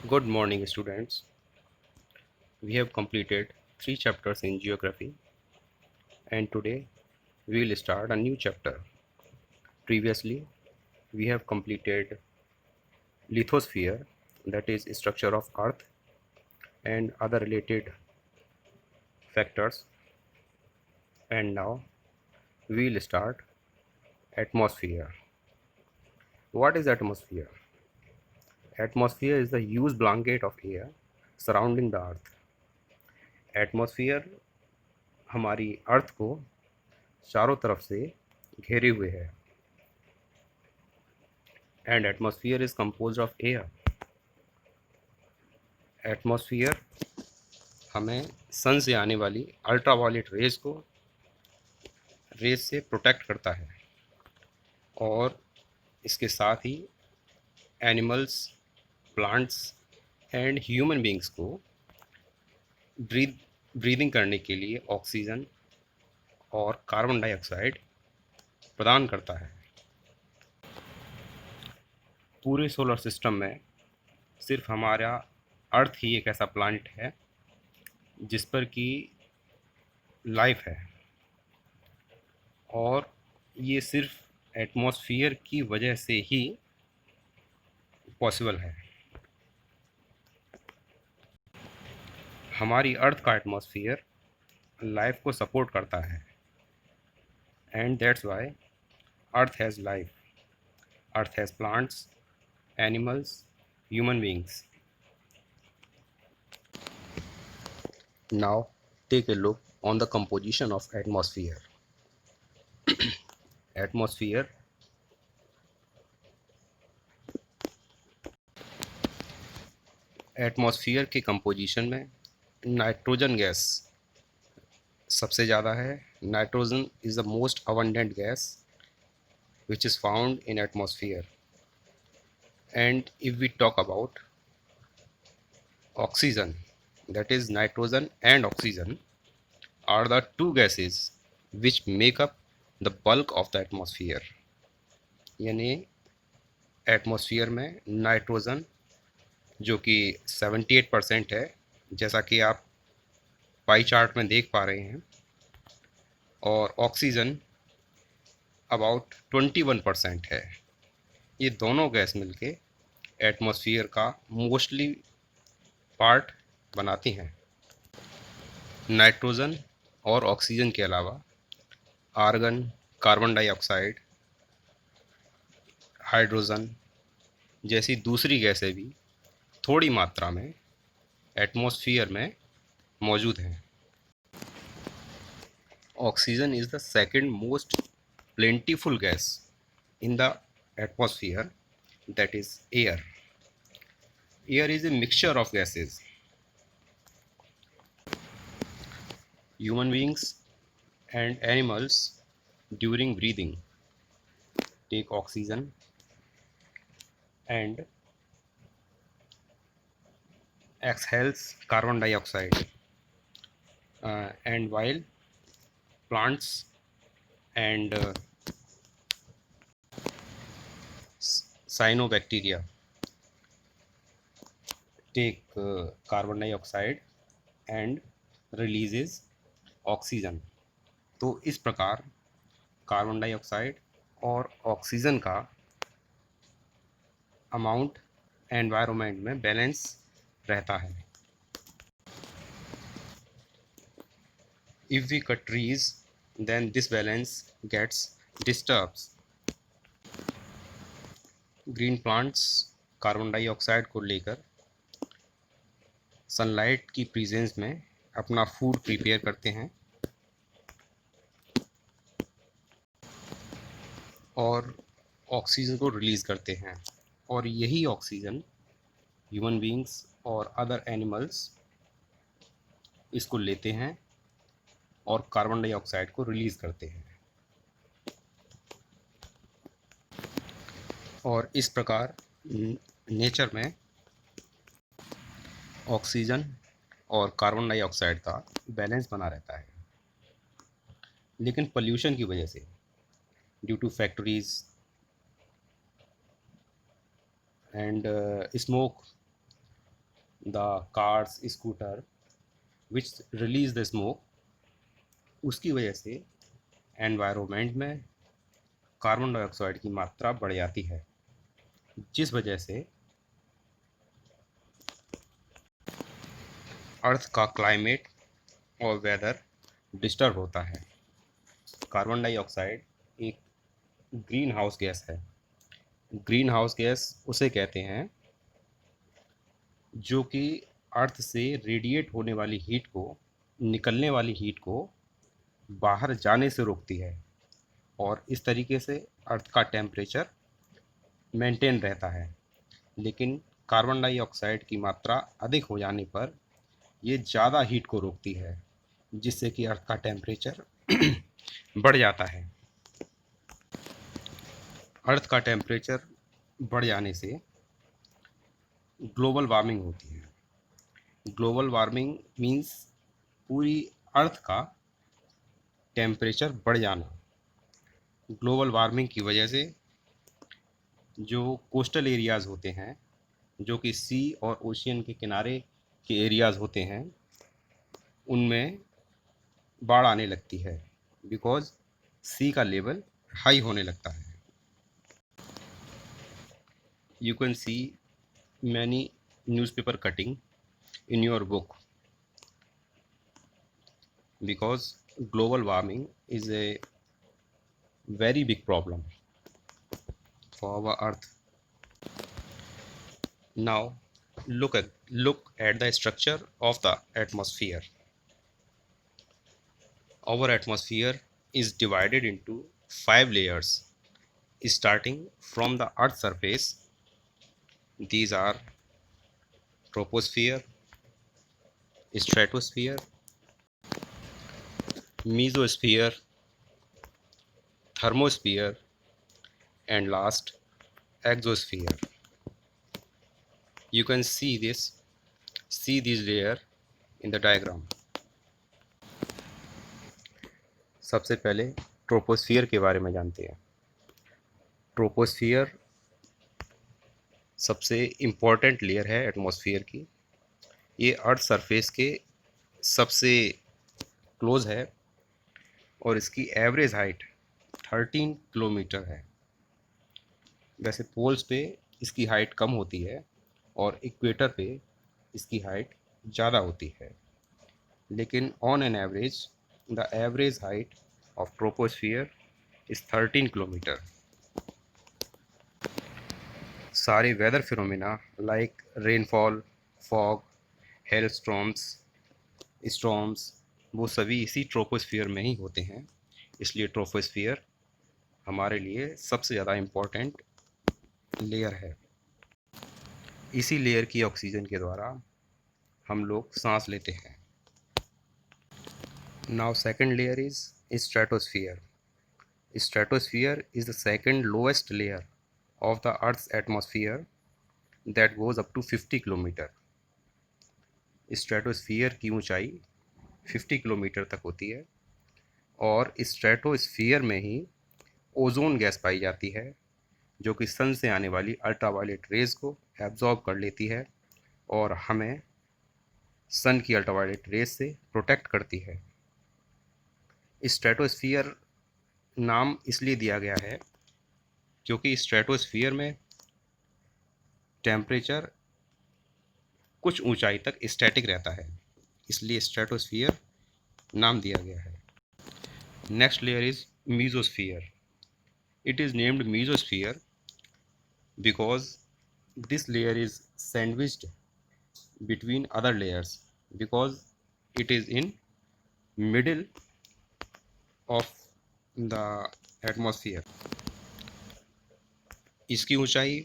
Good morning, students. We have completed 3 chapters in geography, and today we will start a new chapter. Previously, we have completed lithosphere, that is, structure of Earth, and other related factors, and now we will start atmosphere. What is atmosphere? Atmosphere is the huge blanket of air surrounding the Earth. Atmosphere हमारी अर्थ को चारों तरफ से घेरे हुए है and atmosphere is composed of air. Atmosphere हमें सन से आने वाली अल्ट्रावायलेट रेज से प्रोटेक्ट करता है और इसके साथ ही animals, plants and human beings को ब्रीदिंग करने के लिए ऑक्सीजन और कार्बन डाइऑक्साइड प्रदान करता है. पूरे सोलर सिस्टम में सिर्फ हमारा अर्थ ही एक ऐसा प्लानट है जिस पर कि लाइफ है और ये सिर्फ एटमॉस्फेयर की वजह से ही पॉसिबल है. हमारी अर्थ का एटमॉस्फेयर लाइफ को सपोर्ट करता है and that's why earth has life. Earth has plants, animals, human beings. Now take a look on the composition of atmosphere. Atmosphere atmosphere के कंपोजिशन में नाइट्रोजन गैस सबसे ज़्यादा है. Nitrogen is the most abundant gas which is found in atmosphere. And if we talk about oxygen, that is nitrogen and oxygen are the two gases which make up the bulk of the atmosphere. यानी atmosphere में nitrogen जो कि 78% है, जैसा कि आप pie chart में देख पा रहे हैं, और ऑक्सीजन अबाउट 21% है. ये दोनों गैस मिलके एटमॉस्फेयर का मोस्टली पार्ट बनाती हैं. नाइट्रोजन और ऑक्सीजन के अलावा आर्गन, कार्बन डाइऑक्साइड, हाइड्रोजन जैसी दूसरी गैसें भी थोड़ी मात्रा में एटमॉस्फेयर में मौजूद हैं. Oxygen is the second most plentiful gas in the atmosphere, that is air. Air is a mixture of gases. Human beings and animals during breathing take oxygen and exhales carbon dioxide, and while plants and cyanobacteria take carbon dioxide and releases oxygen. तो इस प्रकार carbon dioxide और oxygen का amount environment में बैलेंस रहता है. If we cut trees then this balance gets disturbs. Green plants carbon dioxide को लेकर सनलाइट की प्रेजेंस में अपना फूड प्रिपेयर करते हैं और ऑक्सीजन को रिलीज़ करते हैं, और यही ऑक्सीजन ह्यूमन बींग्स और अदर एनिमल्स इसको लेते हैं और कार्बन डाइऑक्साइड को रिलीज़ करते हैं. और इस प्रकार नेचर में ऑक्सीजन और कार्बन डाइऑक्साइड का बैलेंस बना रहता है. लेकिन पोल्यूशन की वजह से, due to factories and smoke, the cars scooter which release the smoke, उसकी वजह से एनवायरनमेंट में कार्बन डाइऑक्साइड की मात्रा बढ़ जाती है, जिस वजह से अर्थ का क्लाइमेट और वेदर डिस्टर्ब होता है। कार्बन डाइऑक्साइड एक ग्रीन हाउस गैस है। ग्रीन हाउस गैस उसे कहते हैं जो कि अर्थ से रेडिएट होने वाली हीट को, निकलने वाली हीट को बाहर जाने से रोकती है, और इस तरीके से अर्थ का टेम्परेचर मेंटेन रहता है। लेकिन कार्बन डाइऑक्साइड की मात्रा अधिक हो जाने पर ये ज़्यादा हीट को रोकती है, जिससे कि अर्थ का टेम्परेचर बढ़ जाता है। अर्थ का टेम्परेचर बढ़ जाने से ग्लोबल वार्मिंग होती है। ग्लोबल वार्मिंग मीन्स पूरी अर्थ का टेम्परेचर बढ़ जाना। ग्लोबल वार्मिंग की वजह से जो कोस्टल एरियाज़ होते हैं, जो कि सी और ओशियन के किनारे के एरियाज़ होते हैं, उनमें बाढ़ आने लगती है, बिकॉज सी का लेवल हाई होने लगता है। You can see many newspaper cutting in your book, because global warming is a very big problem for our earth. Now look at the structure of the atmosphere. Our atmosphere is divided into 5 layers, starting from the earth surface. These are troposphere, stratosphere, mesosphere, thermosphere, and last, exosphere. You can see these layer in the diagram. सबसे पहले troposphere के बारे में जानते हैं। Troposphere सबसे important layer है atmosphere की। ये अर्थ सरफेस के सबसे क्लोज है, और इसकी एवरेज हाइट 13 किलोमीटर है। वैसे पोल्स पे इसकी हाइट कम होती है और इक्वेटर पे इसकी हाइट ज़्यादा होती है, लेकिन on an average the average height of troposphere is 13 kilometre. सारे weather phenomena like rainfall, fog, hailstorms, storms, वो सभी इसी ट्रोपोस्फियर में ही होते हैं। इसलिए ट्रोपोस्फियर हमारे लिए सबसे ज़्यादा इम्पोर्टेंट लेयर है। इसी लेयर की ऑक्सीजन के द्वारा हम लोग सांस लेते हैं। Now second layer is stratosphere. Stratosphere is the second lowest layer of the Earth's atmosphere that goes up to 50 kilometre. Stratosphere की ऊंचाई 50 किलोमीटर तक होती है, और स्ट्रेटोस्फियर में ही ओजोन गैस पाई जाती है, जो कि सन से आने वाली अल्ट्रावायलेट रेज को एब्जॉर्ब कर लेती है और हमें सन की अल्ट्रावायलेट रेज से प्रोटेक्ट करती है। स्ट्रेटोस्फियर नाम इसलिए दिया गया है क्योंकि स्ट्रेटोस्फियर में टेम्परेचर कुछ ऊंचाई तक स्टैटिक रहता है, इसलिए स्ट्रेटोस्फियर नाम दिया गया है। Next layer is mesosphere. It is named mesosphere because this layer is sandwiched between other layers, because it is in middle of the atmosphere. इसकी ऊंचाई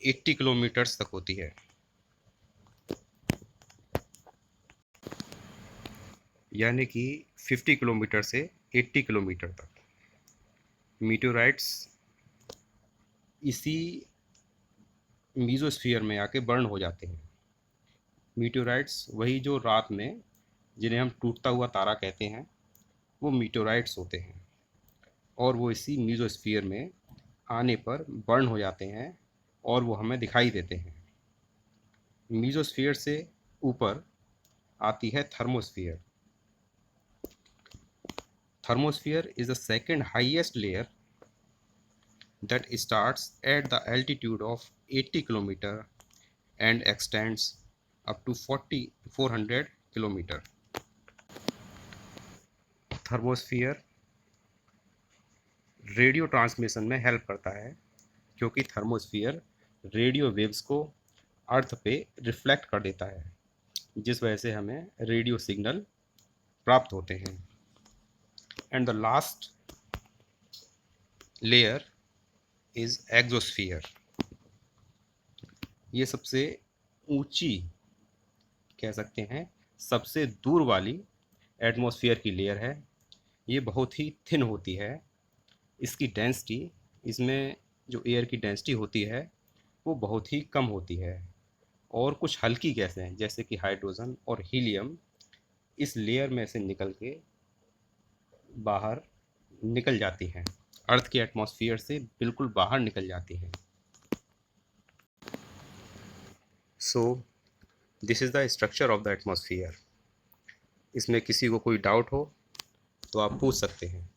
80 किलोमीटर्स तक होती है। यानी कि 50 किलोमीटर से 80 किलोमीटर तक। मीटेओराइट्स इसी मीजोस्फियर में आके बर्न हो जाते हैं। मीटेओराइट्स वही जो रात में, जिन्हें हम टूटता हुआ तारा कहते हैं, वो मीटेओराइट्स होते हैं, और वो इसी मीजोस्फियर में आने पर बर्न हो जाते हैं और वो हमें दिखाई देते हैं। मीजोस्फीयर से ऊपर आती है thermosphere. Thermosphere is the second highest layer that starts at the altitude of 80 km and extends up to 400 km. Thermosphere radio transmission में हेल्प करता है क्योंकि थर्मोस्फीयर रेडियो वेव्स को अर्थ पे रिफ्लेक्ट कर देता है, जिस वजह से हमें रेडियो सिग्नल प्राप्त होते हैं। And the last layer is exosphere. ये सबसे ऊंची कह सकते हैं, सबसे दूर वाली एटमॉस्फेयर की लेयर है। ये बहुत ही थिन होती है। इसकी डेंसिटी, इसमें जो एयर की डेंसिटी होती है वो बहुत ही कम होती है, और कुछ हल्की गैसें हैं जैसे कि हाइड्रोजन और हीलियम इस लेयर में से निकल के बाहर निकल जाती हैं, अर्थ के एटमॉस्फेयर से बिल्कुल बाहर निकल जाती हैं। So this is the structure of the atmosphere. इसमें किसी को कोई डाउट हो तो आप पूछ सकते हैं।